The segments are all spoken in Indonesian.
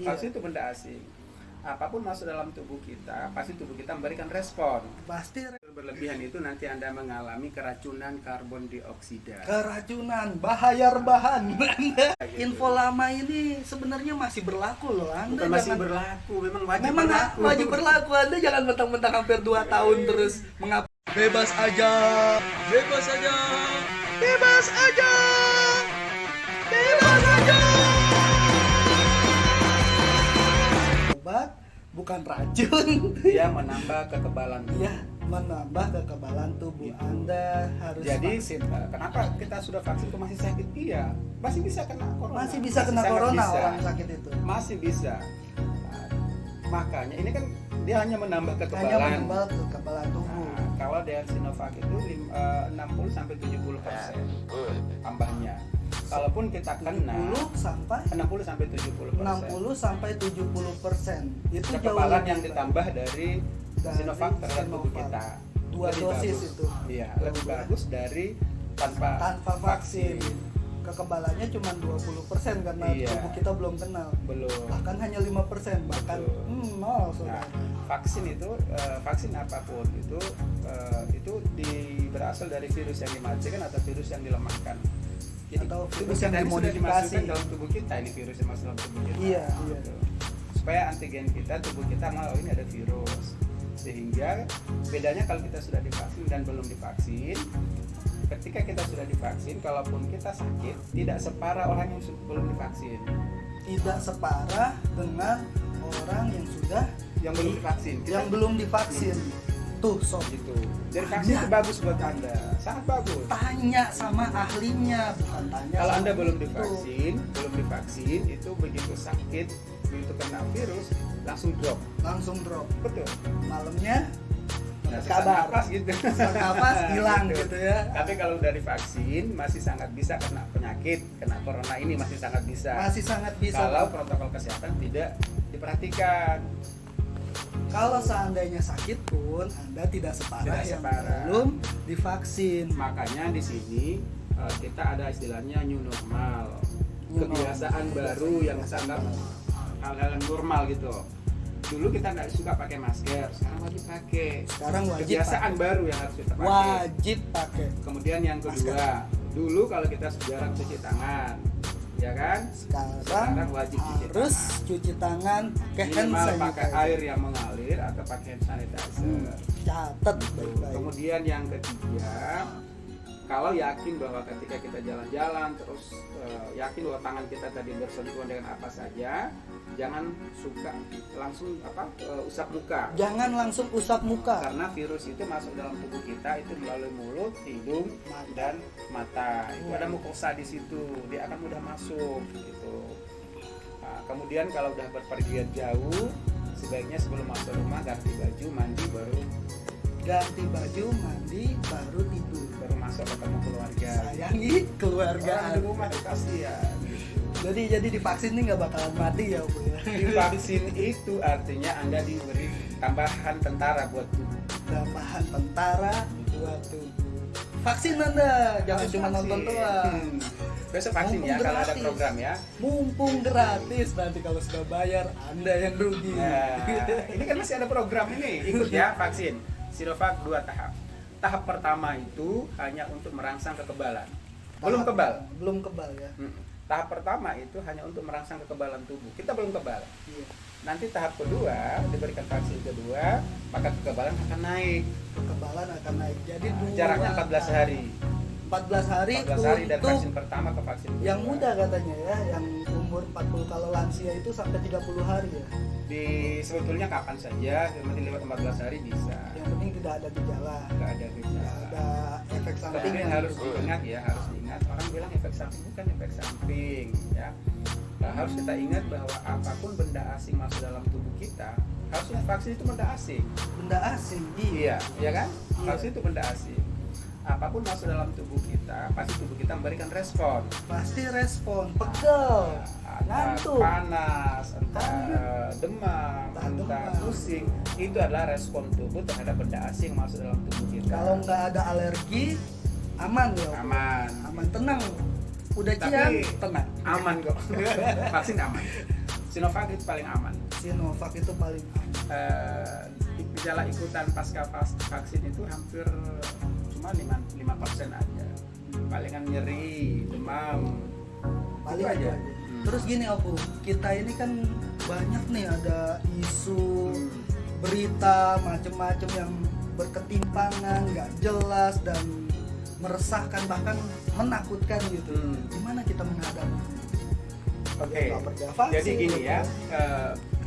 Vaksin itu benda asing. Apapun masuk dalam tubuh kita, pasti tubuh kita memberikan respon. Pasti Berlebihan itu nanti Anda mengalami keracunan karbon dioksida. keracunan, bahaya rebahan. Info lama ini sebenarnya masih berlaku loh. Anda Bukan masih jangan berlaku, memang wajib memang berlaku. wajib berlaku. Anda jangan mentang-mentang hampir 2 tahun terus mengapa bebas aja. Bebas aja. Bebas aja. Bebas aja. Obat bukan racun. Dia menambah kekebalan tubuh. Iya, menambah kekebalan tubuh. Anda harus Jadi vaksin. kenapa kita sudah vaksin kok masih sakit? Iya, masih bisa kena corona. Masih bisa kena sangat corona bisa. orang sakit itu. Masih bisa. Nah, makanya ini kan dia hanya menambah Hanya kekebalan. menambah kekebalan tubuh. Nah, kalau dengan Sinovac itu 60 sampai 70% tambahnya. Kalaupun kita kena 70 sampai 60 sampai 70%. 60 sampai 70%. Itu jauh Kekebalan lebih yang baik. ditambah dari Sinovac terhadap tubuh Sinovac. kita. 2 Lebih dosis bagus. itu. Iya, Jauh lebih lebih. bagus dari tanpa vaksin. Kekebalannya cuma 20% karena Iya. tubuh kita belum kenal. Belum. Bahkan hanya 5%, bahkan Betul. nol Nah, saudara. vaksin itu vaksin apapun itu berasal dari virus yang dimatikan atau virus yang dilemahkan. Jadi Atau tubuh virus yang kita ini sudah dimodifikasi. dimasukkan dalam tubuh kita, ini virus yang masuk dalam tubuh kita. Iya, iya. Gitu. Supaya antigen kita, tubuh kita mau ini ada virus. Sehingga bedanya kalau kita sudah divaksin dan belum divaksin, ketika kita sudah divaksin, kalaupun kita sakit, tidak separah orang yang belum divaksin. Tidak separah dengan orang yang Belum divaksin. yang belum divaksin. Tuh, sob. Gitu. Jadi vaksin itu bagus buat Anda, sangat bagus. Tanya sama ahlinya, bukan tanya. Kalau sama Anda belum itu. divaksin itu begitu sakit, begitu kena virus langsung drop. Langsung drop. Betul. Malamnya Nah, dapat sesak kabar. napas gitu. Sesak napas hilang gitu ya. Tapi kalau udah divaksin masih sangat bisa kena penyakit, kena corona ini masih sangat bisa. Masih sangat bisa. Kalau protokol kesehatan tidak diperhatikan. Kalau seandainya sakit pun Anda tidak separah Tidak yang separah. belum divaksin. Makanya di sini kita ada istilahnya new normal. New Kebiasaan normal. baru yang sangat hal-hal yang normal gitu. Dulu kita nggak suka pakai masker, sekarang wajib pakai. Sekarang wajib Kebiasaan pakai. baru yang harus kita pakai. Wajib pakai. Kemudian yang kedua, dulu kalau kita jarang cuci tangan, ya kan? Sekarang wajib cuci harus tangan. cuci tangan ke hand Minimal pakai sanitizer. air yang mengalir atau pakai hand sanitizer. Catat baik-baik. Kemudian yang ketiga, kalau yakin bahwa ketika kita jalan-jalan terus yakin bahwa tangan kita tadi bersentuhan dengan apa saja, jangan suka langsung usap muka. Jangan langsung usap muka. Karena virus itu masuk dalam tubuh kita itu melalui mulut, hidung, dan mata. Itu ada mukosa di situ, dia akan mudah masuk gitu. Nah, kemudian kalau udah berpergian jauh, sebaiknya sebelum masuk rumah ganti baju, mandi baru tidur. baru masuk ketemu keluarga. Sayangi keluarga. Orang di rumah itu kasihan. Jadi divaksin ini nggak bakalan mati ya Bu ya. Divaksin itu artinya Anda diberi tambahan tentara buat tubuh. Tambahan tentara buat tubuh. Vaksin Anda, jangan Harus cuma vaksin. nonton doang. Besok vaksin Mumpung ya kalau ada gratis. program ya. Mumpung gratis, nanti kalau sudah bayar Anda yang rugi. Nah, ini kan masih ada program ini, ikut ya vaksin. Sinovac 2 tahap. Tahap pertama itu hanya untuk merangsang kekebalan. Belum kebal. Belum kebal ya. Tahap pertama itu hanya untuk merangsang kekebalan tubuh. Kita belum kebal. Iya. Nanti tahap kedua, diberikan vaksin kedua, maka kekebalan akan naik. Kekebalan akan naik. Jadi Jaraknya 14 hari. 14 hari 14 hari dari untuk vaksin pertama ke vaksin kedua. yang muda katanya ya, yang umur 40, kalau lansia itu sampai 30 hari ya. Sebetulnya kapan saja, yang penting lewat 14 hari bisa. Yang penting tidak ada gejala, Nggak ada tidak gejala. ada efek samping Tapi yang harus diingat ya, harus diingat. Orang bilang efek samping, bukan efek samping ya. Nah, harus kita ingat bahwa apapun benda asing masuk dalam tubuh kita, harusnya vaksin itu benda asing. benda asing. Iya, iya kan? Iya. Vaksin itu benda asing. Apapun masuk dalam tubuh kita, pasti tubuh kita memberikan respon. Pasti respon, pegel, Entah ngantuk, panas, entah demam, entah demam. pusing, itu adalah respon tubuh terhadap benda asing yang masuk dalam tubuh kita. kalau nggak ada alergi aman ya. Om. aman, Tenang. Udah Tapi cian, tenang. aman kok. Vaksin aman. Sinovac itu paling aman. Sinovac itu paling Gejala ikutan pasca vaksin itu hampir cuma 5% aja. Palingan nyeri, demam, paling itu aja. aja. Terus gini Opu, kita ini kan banyak nih ada isu berita macem-macem yang berketimpangan, nggak jelas dan meresahkan bahkan menakutkan gitu. Gimana kita menghadapi? Oke. Jadi gini ya,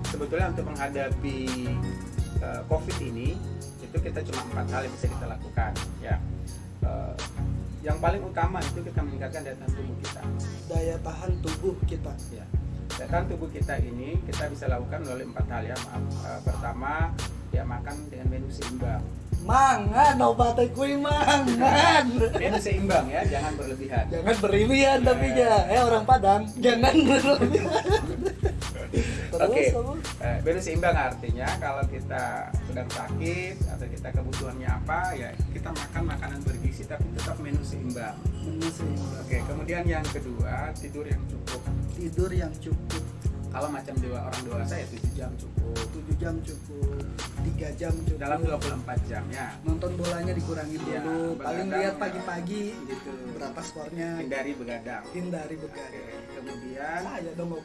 sebetulnya untuk menghadapi COVID ini itu kita cuma 4 hal yang bisa kita lakukan ya. Yang paling utama itu kita meningkatkan daya tahan tubuh kita. Daya tahan tubuh kita. Ya. Daya tahan tubuh kita ini kita bisa lakukan melalui 4 hal ya. Pertama, ya makan dengan menu seimbang. Mangan obatnya kui mangan. Menu seimbang ya, jangan berlebihan. Jangan berlebihan tapi ya. Orang Padang, jangan berlebihan. Oke. Menu seimbang artinya kalau kita sedang sakit atau kita kebutuhannya apa ya kita makan makanan bergizi tapi tetap menu seimbang. Menu seimbang. Oke, kemudian yang kedua, tidur yang cukup. Tidur yang cukup. Kalau macam orang dewasa ya 7 jam cukup. 7 jam cukup. 3 jam cukup. Dalam 24 jam ya. Nonton bolanya dikurangin Ya, dulu. Paling begadang, lihat pagi-pagi gitu. berapa skornya. Hindari begadang. Hindari begadang. Oke, kemudian Saya dong mau.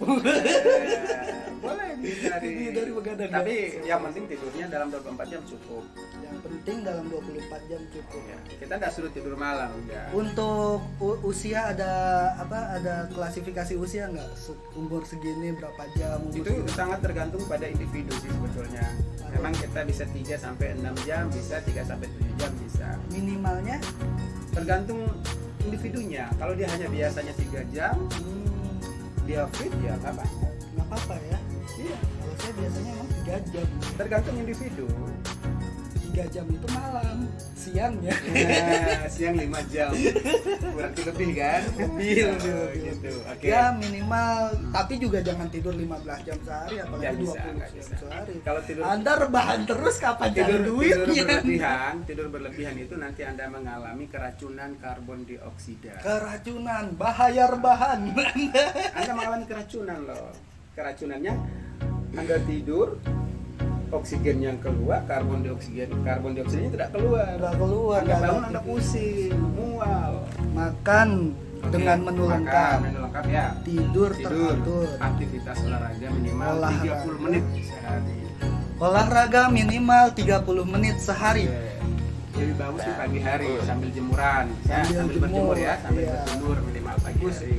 boleh dihindari. Hindari begadang. Tapi ya. yang penting tidurnya dalam 24 jam cukup. Yang penting dalam 24 jam cukup. Ya, kita nggak suruh tidur malam ya. Untuk usia ada apa? Ada klasifikasi usia nggak? Umur segini berapa jam? Umur Itu segini? sangat tergantung pada individu sih sebetulnya. Memang kita bisa 3 sampai 6 jam, bisa 3 sampai 7 jam bisa. Minimalnya Tergantung individunya. Kalau dia hanya biasanya 3 jam, dia fit ya nggak apa-apa. nggak apa-apa ya. Iya. Kalau saya biasanya emang 3 jam. Tergantung individu. 3 jam itu malam, siangnya. Nah, siang 5 jam. Berarti lebih kan? Lebih. Gitu. Oke. Ya minimal, tapi juga jangan tidur 15 jam sehari apalagi Nggak bisa, 20 nggak jam bisa. sehari. Kalau tidur Anda rebahan terus kapan tidur cari duitnya? tidur berlebihan itu nanti Anda mengalami keracunan karbon dioksida. Keracunan, bahaya rebahan. Anda mengalami keracunan loh. Keracunannya Anda tidur, oksigen yang keluar, karbon dioksidanya tidak keluar. Udah keluar. Anda nggak bangun ada Anda tidur. pusing, mual. Makan Oke, dengan menu makan, lengkap. menu lengkap ya. Tidur teratur. Aktivitas olahraga minimal Olahraga. 30 menit sehari. Olahraga minimal 30 menit sehari. Oke. Lebih bagus di pagi hari sambil jemuran, sambil Sambil berjemur ya, jemur, sambil iya. berjemur minimal pagi hari.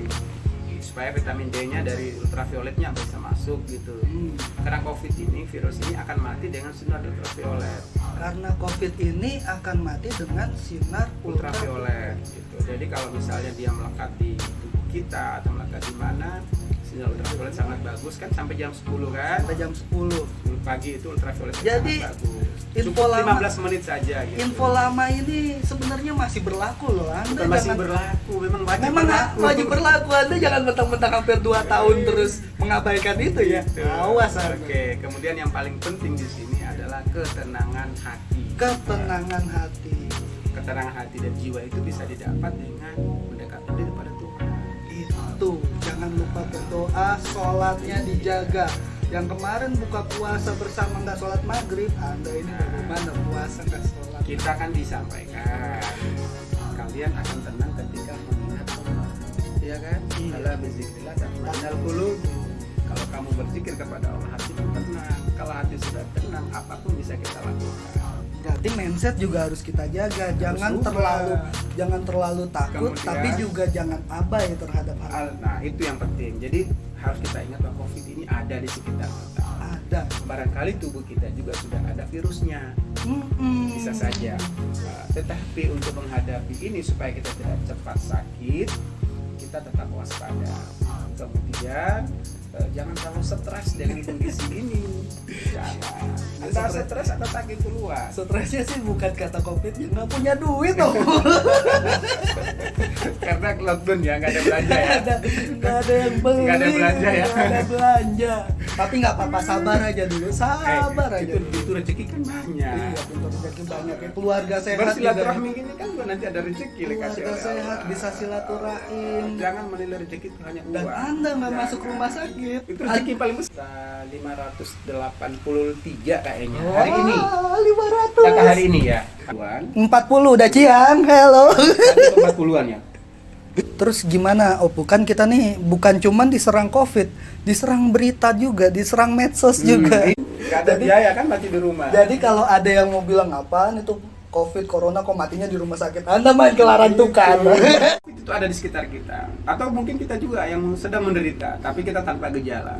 Supaya vitamin D-nya dari ultravioletnya bisa masuk gitu. Karena COVID ini, virus ini akan mati dengan sinar ultraviolet. Karena COVID ini akan mati dengan sinar Ultraviolet gitu. Jadi kalau misalnya dia melekat di tubuh kita atau melekat di mana, sinar ultraviolet sangat bagus kan sampai jam 10 kan? sampai jam 10. 10 pagi itu ultraviolet Jadi, sangat bagus. info Cukup lama- 15 menit saja gitu. Info lama ini sebenarnya masih berlaku loh. Anda Bukan masih jangan berlaku, memang wajib memang berlaku. wajib berlaku. Anda jangan mentang-mentang hampir 2 tahun terus mengabaikan itu ya. Gitu. Awas Anda. Oke, kemudian yang paling penting di sini adalah ketenangan hati. Ketenangan hati. Ketenangan hati dan jiwa itu bisa didapat dengan mendekatkan diri pada Tuhan. Itu jangan lupa berdoa, sholatnya dijaga. Yang kemarin buka puasa bersama nggak sholat maghrib, Anda ini bagaimana puasa nggak sholat? Kita kan disampaikan kalian akan tenang ketika mengingat Allah, ya kan? Iya. Ala bizikrillah tatma'innul qulub. Kalau kamu berzikir kepada Allah, hati itu tenang. Kalau hati sudah tenang, apapun bisa kita lakukan. Berarti mindset juga harus kita jaga. Jangan ubah. terlalu takut, Kemudian- tapi juga jangan abai terhadap hal Nah, itu yang penting. Jadi harus kita ingat bahwa COVID ini ada di sekitar kita. ada. Barangkali tubuh kita juga sudah ada virusnya, bisa saja. Tetapi untuk menghadapi ini supaya kita tidak cepat sakit, kita tetap waspada. Kemudian jangan terlalu stres dengan kondisi ini. Jangan. Anda stres atau sakit keluar. Stresnya sih bukan kata COVID, ya nggak punya duit dong. Karena lockdown ya, nggak ada belanja ya. Nggak ada yang beli, Nggak ada belanja ya. nggak ada belanja. Tapi nggak apa-apa, sabar aja dulu, sabar aja. Itu rezeki kan banyak. Iya, pintu rezeki banyak ya. Keluarga sehat Bersilaturahmi juga. gini kan juga nanti ada rezeki dikasih Keluarga oleh sehat Allah. bisa silaturahim. Jangan menilai rezeki itu hanya uang. Dan Anda nggak Jangan. masuk rumah sakit. sakit. Itu rezeki paling besar 583 kayaknya hari ini. 500. Data hari ini ya. 40 udah Ciang. Hello. 40-an ya. Terus gimana Opu? Kan kita nih bukan cuman diserang Covid, diserang berita juga, diserang medsos juga. Gak ada biaya kan mati di rumah. Jadi kalau ada yang mau bilang apaan itu Covid, Corona kok matinya di rumah sakit, Anda main kelaran tukar. Itu ada di sekitar kita. Atau mungkin kita juga yang sedang menderita, tapi kita tanpa gejala.